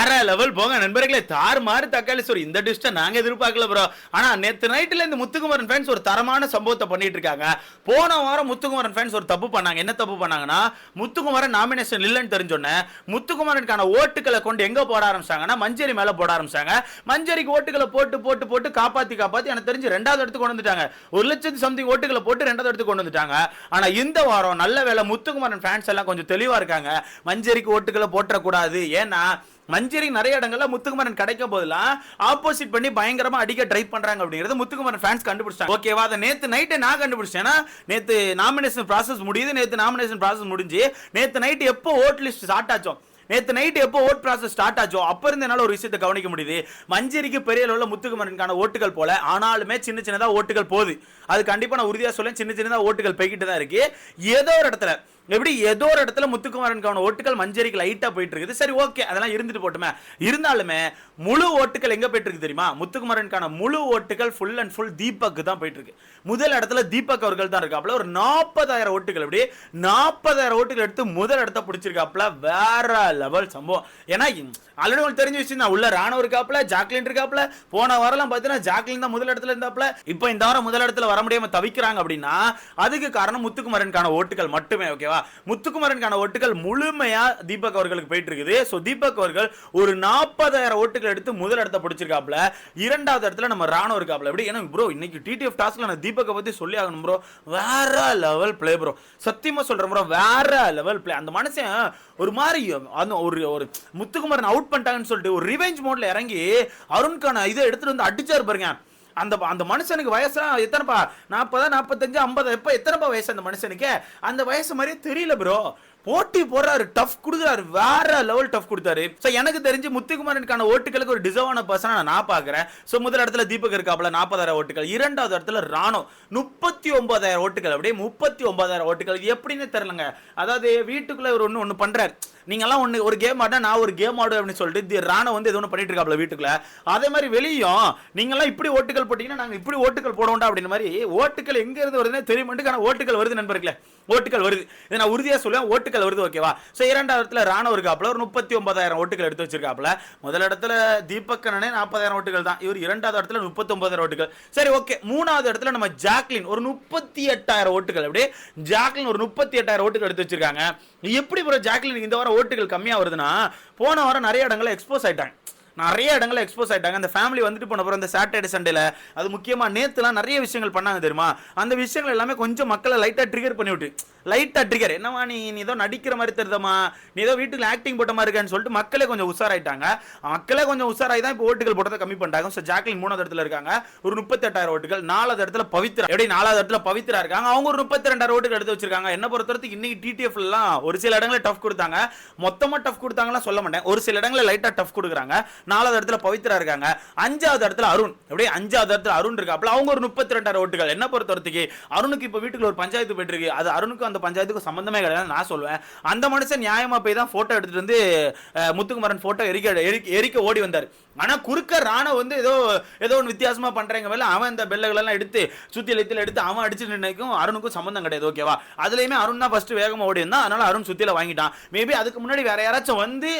வேற லெவல் போங்க நண்பர்களே. தாறுமாறு தக்காளி சோறு. இந்த டிஷ்ட நாங்க எதிர்பார்க்கல ப்ரோ. ஆனா நேத்து நைட்ல இந்த முத்துக்குமரன் ஃபேன்ஸ் ஒரு தரமான சம்பவத்தை பண்ணிட்டு இருக்காங்க. போன வாரம் முத்துக்குமரன் ஃபேன்ஸ் ஒரு தப்பு பண்ணாங்க. என்ன தப்பு பண்ணாங்கன்னா, முத்துக்குமரன் நாமினேஷன் இல்லன்னு தெரிஞ்சோன்னே முத்துக்குமரனுக்கான ஓட்டுகளை கொண்டு எங்க போட ஆரம்பிச்சாங்கன்னா மஞ்சரி மேல போட ஆரம்பிச்சாங்க. மஞ்சரிக்கு ஓட்டுகளை போட்டு போட்டு போட்டு காப்பாத்தி காப்பாத்தி எனக்கு தெரிஞ்சு 2வது இடத்துக்கு கொண்டு வந்துட்டாங்க. 1,00,000 சம்திங் ஓட்டுகளை போட்டு 2வது இடத்துக்கு கொண்டு வந்துட்டாங்க. ஆனா இந்த வாரம் நல்ல வேளை முத்துக்குமரன் ஃபேன்ஸ் எல்லாம் கொஞ்சம் தெளிவா இருக்காங்க. மஞ்சரிக்கு ஓட்டுகளை போட்ட கூடாது. ஏன்னா மஞ்சரி நிறைய இடங்கள்ல முத்துக்குமரன் கிடைக்கும் போதெல்லாம் ஆப்போசிட் பண்ணி பயங்கரமா அடிக்க ட்ரை பண்றாங்க அப்படிங்கிறது முத்துக்குமரன் ஃபேன்ஸ் கண்டுபிடிச்சாங்க. ஓகேவா? அதை நேத்து நைட்டு நான் கண்டுபிடிச்சேன். நேத்து நாமினேஷன் ப்ராசஸ் முடியுது. நேத்து நாமினேஷன் ப்ராசஸ் முடிஞ்சு நேத்து நைட்டு எப்போ ஓட் லிஸ்ட் ஸ்டார்ட் ஆச்சோ, நேத்து நைட் எப்போ ஓட் ப்ராசஸ் ஸ்டார்ட் ஆச்சோ அப்ப இருந்து என்னால ஒரு விஷயத்தை கவனிக்க முடியுது. மஞ்சரிக்கு பெரிய அளவுல முத்துக்குமரனுக்கான ஓட்டுகள் போல, ஆனாலுமே சின்ன சின்னதா ஓட்டுகள் போகுது. அது கண்டிப்பா நான் உறுதியா சொல்லேன், சின்ன சின்னதா ஓட்டுகள் போய்கிட்டு தான் இருக்கு. ஏதோ ஒரு இடத்துல ஏதோ ஒரு இடத்துல முத்துக்குமரனுக்கான ஓட்டுகள் மஞ்சரிக்கு லைட்டா போயிட்டு இருக்குது. சரி, ஓகே, அதெல்லாம் இருந்துட்டு போட்டுமே. இருந்தாலுமே முழு ஓட்டுகள் எங்க போயிட்டு இருக்கு தெரியுமா? முத்துக்குமரனுக்கான முழு ஓட்டுகள் ஃபுல் அண்ட் ஃபுல் தீபக் தான் போயிட்டு இருக்கு. முதல் இடத்துல தீபக் அவர்கள் தான் இருக்காப்ல. ஒரு 40,000 ஓட்டுகள், அப்படி 40,000 ஓட்டுகள் எடுத்து முதல் இடத்த பிடிச்சிருக்காப்ல. வேற லெவல் சம்பவம். ஏன்னா ஆல்ரெடி உங்களுக்கு தெரிஞ்ச விஷயம் தான். உள்ள ராணவ இருக்காப்ல, ஜாக்லின் இருக்காப்ல. போன வாரம் பாத்தீங்கன்னா ஜாக்லின் தான் முதல் இடத்துல இருந்தாப்ல. இப்போ இந்த வாரம் முதல் இடத்துல வர முடியாம தவிக்கிறாங்க அப்படின்னா அதுக்கு காரணம் முத்துக்குமரனுக்கான ஓட்டுகள் மட்டுமே. ஓகேவா? முத்துக்குமரனுக்கான ஓட்டுகள் முழுமையா தீபக் அவர்களுக்கு போயிட்டு இருக்குது. சோ தீபக் அவர்கள் ஒரு 40,000 ஓட்டுகள் எடுத்து முதல் இடத்தை பிடிச்சிருக்காப்ல. 2வது இடத்துல நம்ம ராணவ இருக்காப்ல. எப்படி? ஏன்னா ப்ரோ இன்னைக்கு டிடிஎஃப் டாஸ்க்ல நான் தீபக்கை பத்தி சொல்லி ஆகணும் ப்ரோ. வேற லெவல் பிளே ப்ரோ. சத்தியமா சொல்றேன் ப்ரோ, வேற லெவல் பிளே. அந்த மனுஷன் ஒரு மாதிரி ஒரு முத்துக்குமரன் அவுட் பண்ணிட்டாங்கன்னு சொல்லிட்டு ஒரு ரிவெஞ்ச் மோட்ல இறங்கி அருண்கான இதை எடுத்துட்டு வந்து அடிச்சாரு பாருங்க. அந்த மனுஷனுக்கு வயசுலாம் எத்தனைப்பா? 40, 45, 50, எப்ப எத்தனைப்பா வயசு அந்த மனுஷனுக்கு? அந்த வயசு மாதிரியே தெரியல ப்ரோ. போட்டி போடுறாரு, டஃப் கொடுக்குறாரு, வேற லெவல் டஃப் கொடுத்தாரு. ஸோ எனக்கு தெரிஞ்சு முத்துக்குமரனுக்கான ஓட்டுகளுக்கு ஒரு டிசர்வான பர்சனா நான் பார்க்குறேன். ஸோ முதல் இடத்துல தீபக் இருக்காப்ல 40,000 ஓட்டுகள். 2வது இடத்துல ராணோ 39,000 ஓட்டுகள். அப்படியே 39,000 ஓட்டுகள். இது எப்படின்னு தெரியலங்க. அதாவது வீட்டுக்குள்ள ஒரு ஒன்று பண்றாரு. நீங்கெல்லாம் ஒரு கேம் ஆட, நான் ஒரு கேம் ஆடு அப்படின்னு சொல்லிட்டு ராணோ வந்து எது ஒன்று பண்ணிட்டு இருக்காப்ல வீட்டுக்குள்ள. அதே மாதிரி வெளியும் நீங்கெல்லாம் இப்படி ஓட்டுகள் போட்டீங்கன்னா நாங்கள் இப்படி ஓட்டுகள் போடவோண்டா அப்படின்னு மாதிரி ஓட்டுகள் எங்க இருந்து வருதுன்னு தெரிய மாட்டேங்குது. ஓட்டுகள் வருது நண்பர்களே, ஓட்டுகள் வருது. இதை நான் உறுதியா சொல்லுவேன், ஓட்டுகள் வருது. ஓகேவா? சோ 2வது இடத்துல ராணவ இருக்காப்ல. ஒரு 39,000 ஓட்டுகள் எடுத்து வச்சிருக்காப்ல. முதல் இடத்துல தீபக் அண்ணனே 40,000 ஓட்டுகள் தான். இவர் 2வது இடத்துல 39,000 ஓட்டுகள். சரி, ஓகே. 3வது இடத்துல நம்ம ஜாக்லின் ஒரு 38,000 ஓட்டுகள். அப்படியே ஜாக்லின் ஒரு 38,000 ஓட்டுகள் எடுத்து வச்சிருக்காங்க. எப்படி ப்ரோ ஜாக்லின் இந்த வாரம் ஓட்டுகள் கம்மியா வருதுன்னா, போன வாரம் நிறைய இடங்கள்ல எக்ஸ்போஸ் ஆயிட்டாங்க. அந்த ஃபேமிலி வந்துட்டு போன அப்புறம் இந்த சாட்டர்டே சண்டேல அது முக்கியமா நேத்துலாம் நிறைய விஷயங்கள் பண்ணாங்க தெரியுமா? அந்த விஷயங்கள் எல்லாமே கொஞ்சம் மக்களை லைட்டா ட்ரிகர் பண்ணி விட்டு, என்னவா நீ ஏதோ நடிக்கிற மாதிரி தெரியுதமா, நீ ஏதோ வீட்டுல ஆக்டிங் போட்ட மாதிரி இருக்கான்னு சொல்லிட்டு மக்களே கொஞ்சம் உஷாராயிட்டாங்க. மக்களே கொஞ்சம் உஷாராயி தான் இப்போ ஓட்டுகள் போட்டதை கம்மி பண்ணிட்டாங்க. ஸோ ஜாக்லின் 3வது இடத்துல இருக்காங்க, ஒரு 38,000 ஓட்டுகள். 4வது இடத்துல பவித்ரா, எப்படி 4வது இடத்துல பவித்ரா இருக்காங்க, அவங்க ஒரு 32,000 ஓட்டுகள் எடுத்து வச்சிருக்காங்க. என்ன பொறுத்தவரைக்கும் இன்னைக்கு டிடிஎஃப் எல்லாம் ஒரு சில இடங்களில் டஃப் கொடுத்தாங்க. மொத்தமா டஃப் கொடுத்தாங்களா சொல்ல மாட்டேன், ஒரு சில இடங்களில் லைட்டா டஃப் கொடுக்குறாங்க. 4வது இடத்துல பவித்ரா இருக்காங்க. 5வது இடத்துல அருண், அப்படியே 5வது இடத்துல அருண் இருக்காப்ல. அவங்க ஒரு 32,000 ஓட்டுகள். என்ன பொறுத்தவரைக்கும் அருணுக்கு இப்ப வீட்டுக்குள்ள ஒரு பஞ்சாயத்து போயிட்டு இருக்கு. அது அருணுக்கும் அந்த பஞ்சாயத்துக்கும் சம்பந்தமே கிடையாது நான் சொல்லுவேன். அந்த மனுஷன் நியாயமா போய் தான் போட்டோ எடுத்துட்டு வந்து முத்துக்குமரன் போட்டோ எரிக்க ஓடி வந்தார். ஆனா குறுக்க ராணா வந்து ஏதோ ஒன்று வித்தியாசமா பண்றீங்க வேலை. அவன் இந்த பெல்லுகள் எல்லாம் எடுத்து சுத்தியில எடுத்து அவன் அடிச்சு நினைக்கும் அருணுக்கும் சம்பந்தம் கிடையாது. ஓகேவா? அதுலயுமே அருண் தான் ஃபர்ஸ்ட் வேகமா ஓடி இருந்தான். அதனால அருண் சுத்தியில வாங்கிட்டான். மேபி அதுக்கு முன்னாடி வேற யாராச்சும் வந்து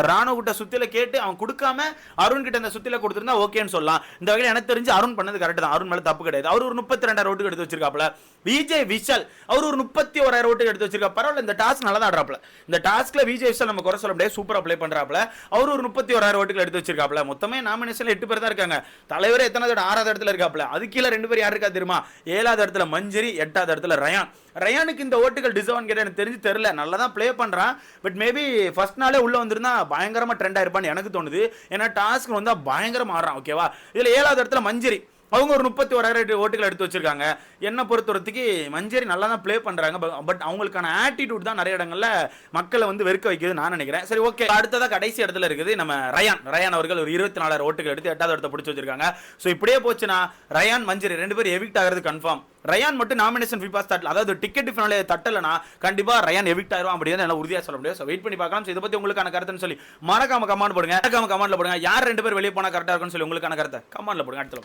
ராணா கிட்ட சுத்தியில கேட்டு அவன் கொடுக்காம அருண் கிட்ட அந்த சுத்தில கொடுத்திருந்தா ஓகேன்னு சொல்லலாம். இந்த வகையில் எனக்கு தெரிஞ்சு அருண் பண்ணது கரெக்ட் தான். அருண் மேல தப்பு கிடையாது. அவர் ஒரு 32,000 ஓட்டுகள் எடுத்து வச்சிருக்காப்ல. விஜய் விஷால் அவர் ஒரு 31,000 ஓட்டுகள் எடுத்து வச்சிருக்காரு. பரவாயில்ல, இந்த டாஸ்க் நல்லா தான் ஆடுறாப்ல. இந்த டாஸ்க்ல விஜய் விஷால் நம்ம குறை சொல்ல முடியாது, சூப்பரா ப்ளே பண்றாப்ல. அவர் ஒரு 31,000 ஓட்டுகள் எடுத்து வச்சிருக்காப்ல. மொத்தமே நாமினேஷன்ல 8 பேர் தான் இருக்காங்க. தலைவர் எத்தனாவது? 6வது இடத்துல இருக்காப்ல. அது கீழே 2 பேர் யார் இருக்கா தெரியுமா? 7வது இடத்துல மஞ்சரி, 8வது இடத்துல ரயான். ரயானுக்கு இந்த ஓட்டுகள் டிசர்வ் கேட்ட எனக்கு தெரிஞ்சு தெரியல. நல்லா தான் ப்ளே பண்றான். பட் மேபி ஃபர்ஸ்ட் நாளே உள்ள வந்திருந்தா பயங்கரமா ட்ரெண்ட் ஆயிருப்பான்னு எனக்கு தோணுது. ஏன்னா டாஸ்க் வந்தா பயங்கரமா ஆடுறான். ஓகேவா? இதுல 7வது இடத்துல மஞ்சரி, அவங்க ஒரு 31,000 ஓட்டுகள் எடுத்து வச்சிருக்காங்க. என்ன பொறுத்தவரைக்கு மஞ்சரி நல்லா தான் ப்ளே பண்றாங்க. பட் அவங்களுக்கான ஆட்டிடியூட் தான் நிறைய இடங்கள்ல மக்களை வந்து வெறுக்க வைக்குது நான் நினைக்கிறேன். சரி, ஓகே. அடுத்ததா கடைசி இடத்துல இருக்குது நம்ம ரயான் அவர்கள் ஒரு 24,000 ஓட்டுகள் எடுத்து 8வது இடத்தை பிடிச்சி வச்சிருக்காங்க. ஸோ இப்படியே போச்சுன்னா ரயான் மஞ்சரி 2 பேரும் எவிக்ட் ஆகிறது கன்ஃபார்ம். ரயான் மட்டும் நாமினேஷன் ஃபிஃபா தட்டல, அதாவது டிக்கெட் ஃபினாலே தட்டலனா கண்டிப்பா ரயான் எவிக்ட் ஆயிரும் அப்படியே நான் உறுதியா சொல்ல முடியாது. வெயிட் பண்ணி பார்க்கலாம். இதை பத்தி உங்களுக்கான கருத்துன்னு சொல்லி மறக்காம கமெண்ட் போடுங்க. யார் 2 பேர் வெளியே போனா கரெக்டா இருக்கும்னு சொல்லி உங்களுக்கான கருத்தை கமெண்ட்ல போடுங்க. அடுத்த